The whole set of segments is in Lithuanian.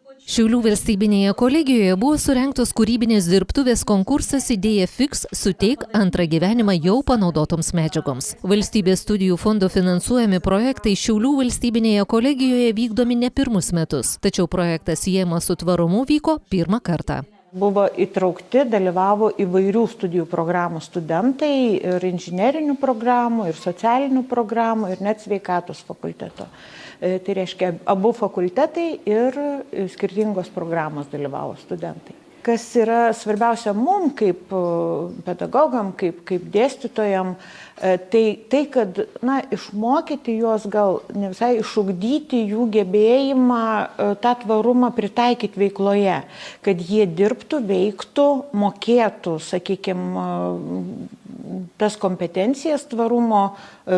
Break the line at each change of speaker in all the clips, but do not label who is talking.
Šiaulių valstybinėje kolegijoje buvo surengtos kūrybinės dirbtuvės konkursas Idėja Fix suteik antrą gyvenimą jau panaudotoms medžiagoms. Valstybės studijų fondo finansuojami projektai Šiaulių valstybinėje kolegijoje vykdomi ne pirmus metus, tačiau projektas siejamas su tvarumu vyko pirmą kartą.
Buvo įtraukti, dalyvavo įvairių studijų programų studentai, ir inžinerinių programų, ir socialinių programų, ir net sveikatos fakulteto. Tai reiškia, abu fakultetai ir skirtingos programos dalyvavo studentai. Kas yra svarbiausia mum kaip pedagogam, kaip dėstytojam, tai kad išmokyti juos, gal ne visai išugdyti jų gebėjimą tą tvarumą pritaikyti veikloje, kad jie dirbtų, veiktų, mokėtų, sakykime, tas kompetencijas tvarumo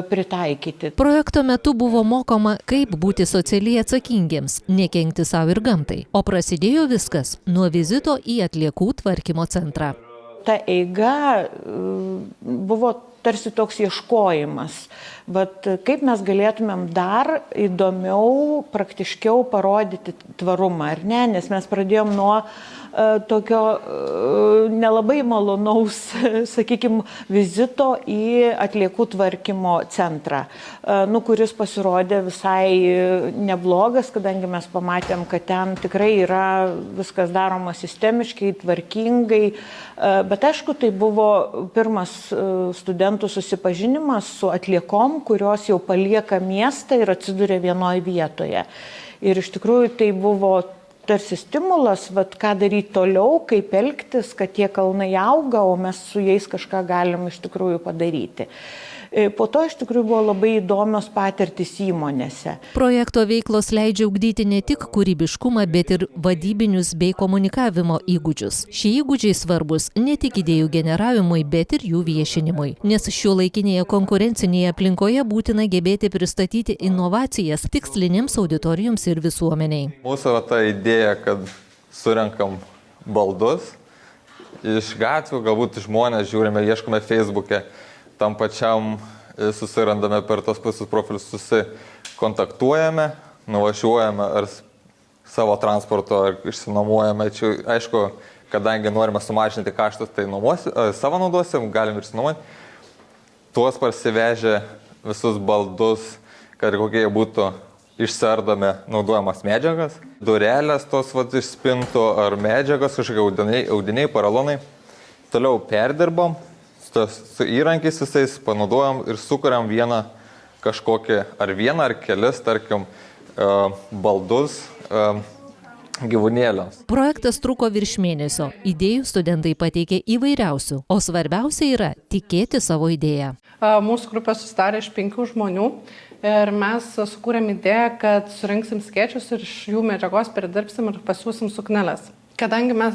pritaikyti.
Projekto metu buvo mokoma, kaip būti socialiai atsakingiems, nekenkti savo ir gamtai. O prasidėjo viskas nuo vizito į atliekų tvarkymo centrą.
Ta eiga buvo tarsi toks ieškojimas, bet kaip mes galėtumėm dar įdomiau, praktiškiau parodyti tvarumą, ar ne? Nes mes pradėjom nuo tokio nelabai malonaus, sakykime, vizito į atliekų tvarkymo centrą, kuris pasirodė visai neblogas, kadangi mes pamatėm, kad ten tikrai yra viskas daroma sistemiškai, tvarkingai, bet aišku, tai buvo pirmas studentų susipažinimas su atliekom, kurios jau palieka miestą ir atsiduria vienoje vietoje. Ir iš tikrųjų tai buvo tarsi stimulas, ką daryti toliau, kaip elgtis, kad tie kalnai auga, o mes su jais kažką galim iš tikrųjų padaryti. Po to iš tikrųjų buvo labai įdomios patirtys įmonėse.
Projekto veiklos leidžia ugdyti ne tik kūrybiškumą, bet ir vadybinius bei komunikavimo įgūdžius. Šie įgūdžiai svarbus ne tik idėjų generavimui, bet ir jų viešinimui. Nes šiuolaikinėje konkurencinėje aplinkoje būtina gebėti pristatyti inovacijas tikslinėms auditorijoms ir visuomeniai.
Mūsų ta idėja, kad surenkam baldus iš gatvių, galbūt žmonės žiūrime, ieškome Facebook'e, tam pačiam susirandame per tos pačius profilius, susikontaktuojame, nuvažiuojame ar savo transporto, ar išsinuomojame. Čia, aišku, kadangi norime sumažinti kaštus, tai savo naudosim, galim ir išsinuomoti. Tuos parsivežę visus baldus, kad kokie būtų išsiardomi naudojamas medžiagas. Durelės tos iš spintų ar medžiagas, kažkokie audiniai, paralonai. Toliau perdirbom. Su įrankiais visais panaudojam ir sukuriam vieną ar kelis, tarkim, baldus gyvūnėliams.
Projektas truko virš mėnesio. Idėjų studentai pateikė įvairiausių, o svarbiausia yra tikėti savo idėją.
Mūsų grupė susidarė iš 5 žmonių ir mes sukūrėm idėją, kad surinksim skėčius ir iš jų medžiagos perdirbsim ir pasiūsim sukneles. Kadangi mes,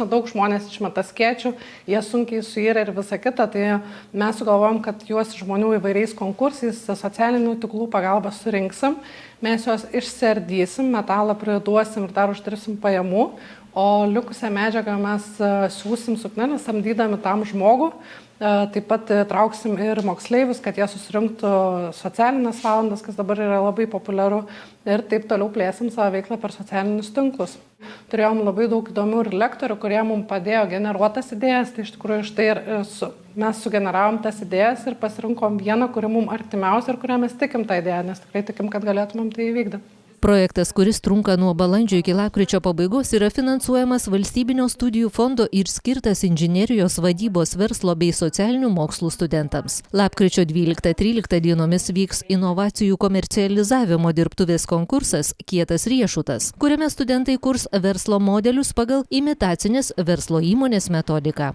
daug žmonės išmeta skėčių, jie sunkiai suyra ir visa kita, tai mes sugalvojom, kad juos žmonių įvairiais konkursais, socialinių tinklų pagalba surinksim, mes juos išsiardysim, metalą priduosim ir dar uždirbsim pajamų, o likusią medžiagą mes siūsim suknelę, samdydami tam žmogų. Taip pat trauksim ir moksleivius, kad jie susirinktų socialinės valandas, kas dabar yra labai populiaru, ir taip toliau plėsim savo veiklą per socialinius tinklus. Turėjom labai daug įdomių ir lektorių, kurie mums padėjo generuotas idėjas, tai iš tikrųjų štai ir mes sugeneravom tas idėjas ir pasirinkom vieną, kuri mums artimiausia ir kurią mes tikim tą idėją, nes tikrai tikim, kad galėtumėm tai įvykdyti.
Projektas, kuris trunka nuo balandžio iki lapkričio pabaigos, yra finansuojamas Valstybinio studijų fondo ir skirtas inžinerijos vadybos, verslo bei socialinių mokslų studentams. Lapkričio 12-13 dienomis vyks inovacijų komercializavimo dirbtuvės konkursas Kietas riešutas, kuriame studentai kurs verslo modelius pagal imitacinės verslo įmonės metodiką.